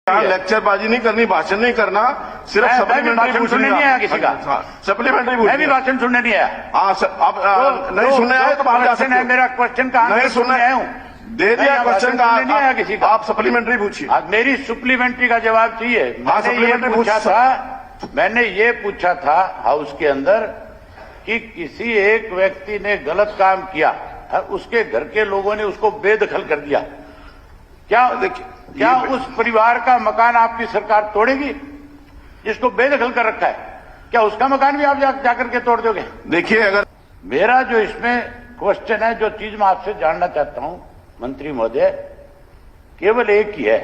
लेक्चरबाजी नहीं करनी, भाषण नहीं करना, सिर्फ सप्लीमेंट्री सुनने नहीं आया किसी का। सप्लीमेंट्री मैं भी भाषण सुनने नहीं आया। हाँ, अब नहीं सुनने आए तो बाहर जा सकते हो। मेरा क्वेश्चन का नहीं सुनने आया हूँ, दे दिया क्वेश्चन का, नहीं आया किसी का। आप सप्लीमेंट्री पूछिए। मेरी सप्लीमेंट्री का जवाब चाहिए। मैंने ये पूछा था हाउस के अंदर कि किसी एक व्यक्ति ने गलत काम किया और उसके घर के लोगों ने उसको बेदखल कर दिया, क्या उस परिवार का मकान आपकी सरकार तोड़ेगी जिसको बेदखल कर रखा है? क्या उसका मकान भी आप जाकर के तोड़ दोगे? देखिए, अगर मेरा जो इसमें क्वेश्चन है, जो चीज मैं आपसे जानना चाहता हूं मंत्री महोदय, केवल एक ही है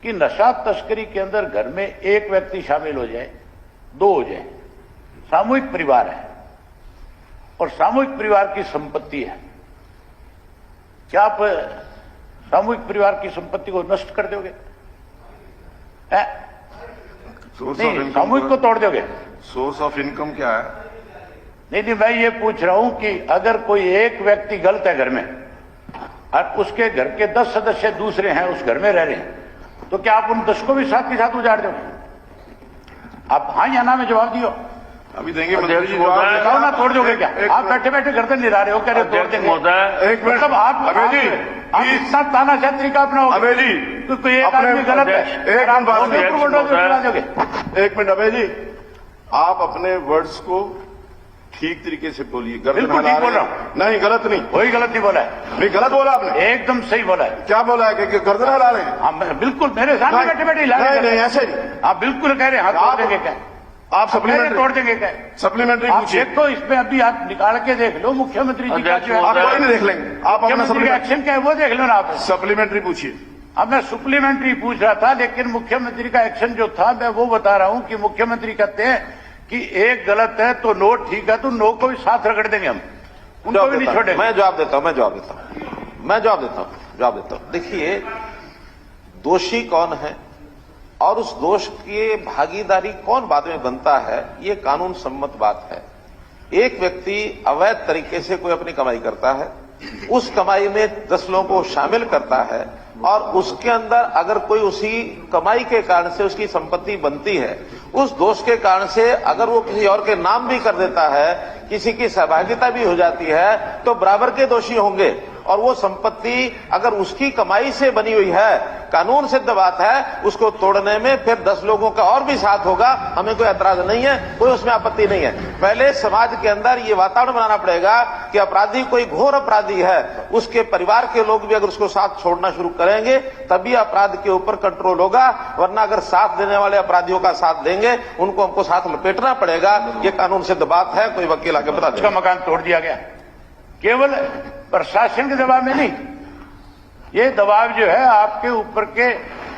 कि नशा तस्करी के अंदर घर में एक व्यक्ति शामिल हो जाए, दो हो जाए, सामूहिक परिवार है और सामूहिक परिवार की संपत्ति है, क्या आप सामूहिक परिवार की संपत्ति को नष्ट कर दोगे? नहीं, सामूहिक को तोड़ दोगे? सोर्स ऑफ इनकम क्या है? नहीं, मैं ये पूछ रहा हूं कि अगर कोई एक व्यक्ति गलत है घर में और उसके घर के 10 सदस्य दूसरे हैं, उस घर में रह रहे हैं, तो क्या आप उन 10 को भी साथ के साथ उजाड़ दोगे? आप हाँ या ना में जवाब दियो। अभी देंगे मंत्री जी, बताओ ना, तोड़ दोगे क्या? आप बैठे बैठे गर्दन निरा रहे हो, कह रहे तोड़ देंगे। एक मिनट, मतलब आप इतना तानाशाह तरीका अपनाओगे? अभय जी, कोई एक आदमी गलत है, एक मिनट अभय जी, आप अपने वर्ड्स को ठीक तरीके से बोलिए। बिल्कुल ठीक बोल रहा हूँ। नहीं, गलत नहीं, कोई गलत नहीं बोला है। नहीं, गलत बोला आपने, एकदम सही बोला है। क्या बोला है कि गर्दन हिला रहे हैं? हाँ, बिल्कुल मेरे सामने बैठे बैठे हिला रहे हैं। नहीं, ऐसे नहीं, आप बिल्कुल कह रहे हैं हाथ तोड़ देंगे क्या? आप सप्लीमेंट्री तोड़ देंगे क्या? सप्लीमेंट्री पूछिए। देखो, इसमें अभी आप निकाल के देख लो मुख्यमंत्री जी का, आप कोई नहीं देख लेंगे, आप अपना एक्शन क्या है वो देख लो ना आप। सप्लीमेंट्री पूछिए। अब मैं सप्लीमेंट्री पूछ रहा था, लेकिन मुख्यमंत्री का एक्शन जो था मैं वो बता रहा हूं कि मुख्यमंत्री कहते हैं कि एक गलत है तो नो ठीक है, तो नो को भी साथ रगड़ देंगे हम, उनको भी नहीं छोड़ेंगे। मैं जवाब देता हूं। देखिए, दोषी कौन है और उस दोष की भागीदारी कौन बाद में बनता है, ये कानून सम्मत बात है। एक व्यक्ति अवैध तरीके से कोई अपनी कमाई करता है, उस कमाई में 10 लोगों को शामिल करता है और उसके अंदर अगर कोई उसी कमाई के कारण से उसकी संपत्ति बनती है, उस दोष के कारण से अगर वो किसी और के नाम भी कर देता है, किसी की सहभागिता भी हो जाती है, तो बराबर के दोषी होंगे। और वो संपत्ति अगर उसकी कमाई से बनी हुई है, कानून सिद्ध बात है, उसको तोड़ने में फिर 10 लोगों का और भी साथ होगा, हमें कोई ऐतराज नहीं है, कोई उसमें आपत्ति नहीं है। पहले समाज के अंदर ये वातावरण बनाना पड़ेगा कि अपराधी कोई घोर अपराधी है, उसके परिवार के लोग भी अगर उसको साथ छोड़ना शुरू करेंगे तभी अपराध के ऊपर कंट्रोल होगा, वरना अगर साथ देने वाले अपराधियों का साथ देंगे, उनको हमको साथ लपेटना पड़ेगा। ये कानून सिद्ध बात है, कोई वकील आके बता देगा। मकान तोड़ दिया गया केवल प्रशासन के दबाव में नहीं, ये दबाव जो है आपके ऊपर के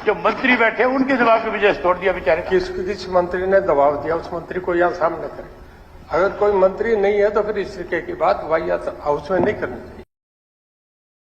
जो मंत्री बैठे उनके दबाव की वजह से तोड़ दिया बेचारे। किस मंत्री ने दबाव दिया, उस मंत्री को यहाँ सामने करें। अगर कोई मंत्री नहीं है तो फिर इस तरीके की बात वाहियात हाउस में नहीं करनी चाहिए।